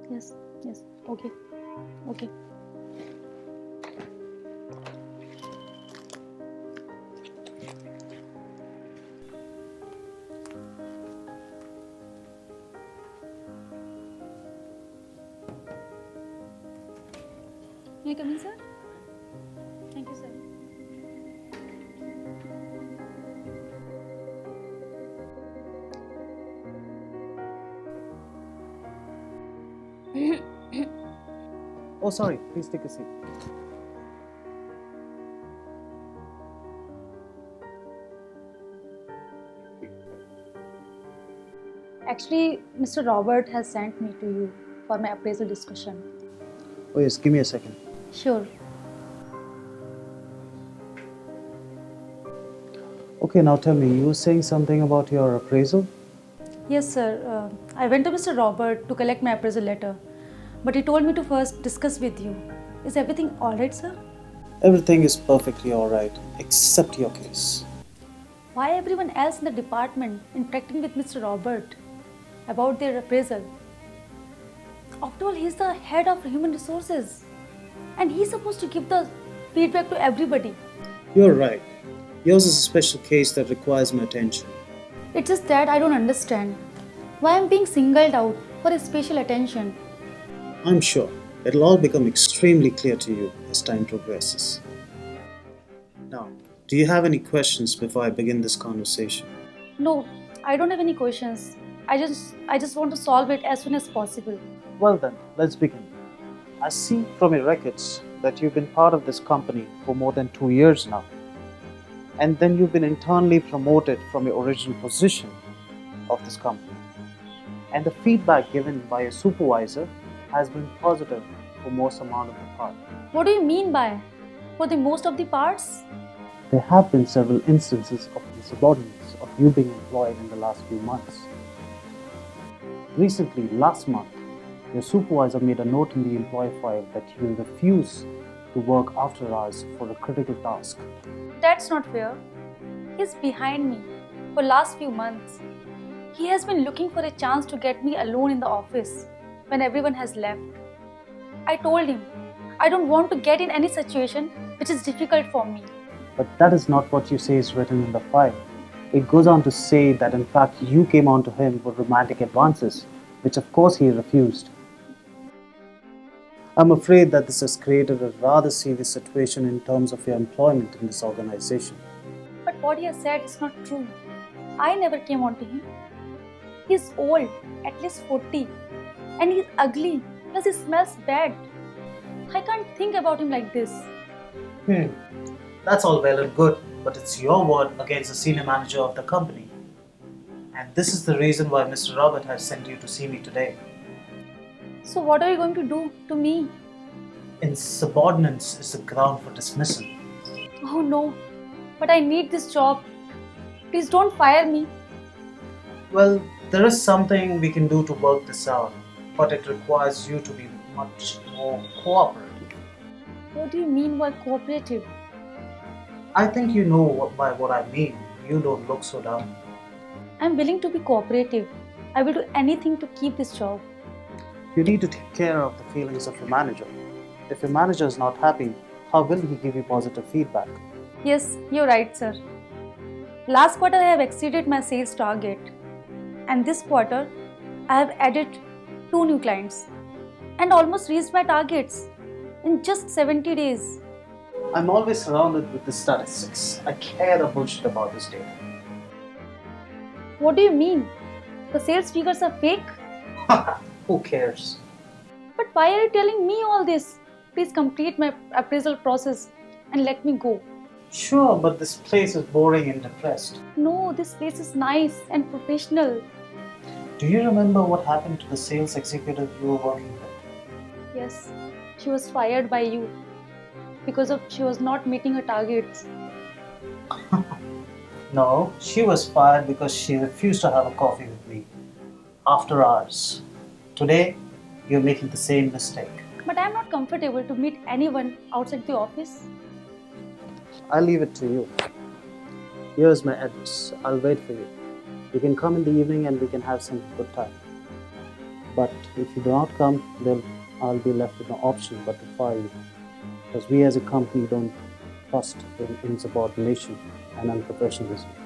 Yes, yes. Okay, okay. May I come in, sir? Thank you, sir. Oh, sorry. Please take a seat. Actually, Mr. Robert has sent me to you for my appraisal discussion. Oh, yes. Give me a second. Sure. Okay, now tell me. You were saying something about your appraisal? Yes, sir. I went to Mr. Robert to collect my appraisal letter, but he told me to first discuss with you. Is everything alright, sir? Everything is perfectly alright, except your case. Why everyone else in the department interacting with Mr. Robert about their appraisal? After all, he's the head of human resources and he's supposed to give the feedback to everybody. You're right. Yours is a special case that requires my attention. It's just that I don't understand why I'm being singled out for a special attention. I'm sure it'll all become extremely clear to you as time progresses. Now, do you have any questions before I begin this conversation? No, I don't have any questions. I just want to solve it as soon as possible. Well, then, let's begin. I see from your records that you've been part of this company for more than 2 years now. And then you've been internally promoted from your original position of this company. And the feedback given by your supervisor has been positive for most amount of the part. What do you mean by for the most of the parts? There have been several instances of insubordinance of you being employed in the last few months. Recently, last month, your supervisor made a note in the employee file that you will refuse to work after hours for a critical task. That's not fair. He's behind me for last few months. He has been looking for a chance to get me alone in the office when everyone has left. I told him I don't want to get in any situation which is difficult for me. But that is not what you say is written in the file. It goes on to say that in fact you came on to him for romantic advances, which of course he refused. I'm afraid that this has created a rather serious situation in terms of your employment in this organization. But what he has said is not true. I never came on to him. He's old, at least 40, and he's ugly, plus he smells bad. I can't think about him like this. That's all well and good, but it's your word against the senior manager of the company. And this is the reason why Mr. Robert has sent you to see me today. So what are you going to do to me? Insubordinance is the ground for dismissal. Oh no, but I need this job. Please don't fire me. Well, there is something we can do to work this out, but it requires you to be much more cooperative. What do you mean by cooperative? I think you know by what I mean. You don't look so down. I'm willing to be cooperative. I will do anything to keep this job. You need to take care of the feelings of your manager. If your manager is not happy, how will he give you positive feedback? Yes, you're right, sir. Last quarter I have exceeded my sales target. And this quarter I have added 2 new clients and almost reached my targets in just 70 days. I'm always surrounded with the statistics. I care a bullshit about this data. What do you mean? The sales figures are fake? Who cares? But why are you telling me all this? Please complete my appraisal process and let me go. Sure, but this place is boring and depressed. No, this place is nice and professional. Do you remember what happened to the sales executive you were working with? Yes, she was fired by you because of she was not meeting her targets. No, she was fired because she refused to have a coffee with me after hours. Today, you're making the same mistake. But I am not comfortable to meet anyone outside the office. I'll leave it to you. Here's my address. I'll wait for you. You can come in the evening and we can have some good time. But if you do not come, then I'll be left with no option but to fire you. Because we as a company don't trust in insubordination and unprofessionalism.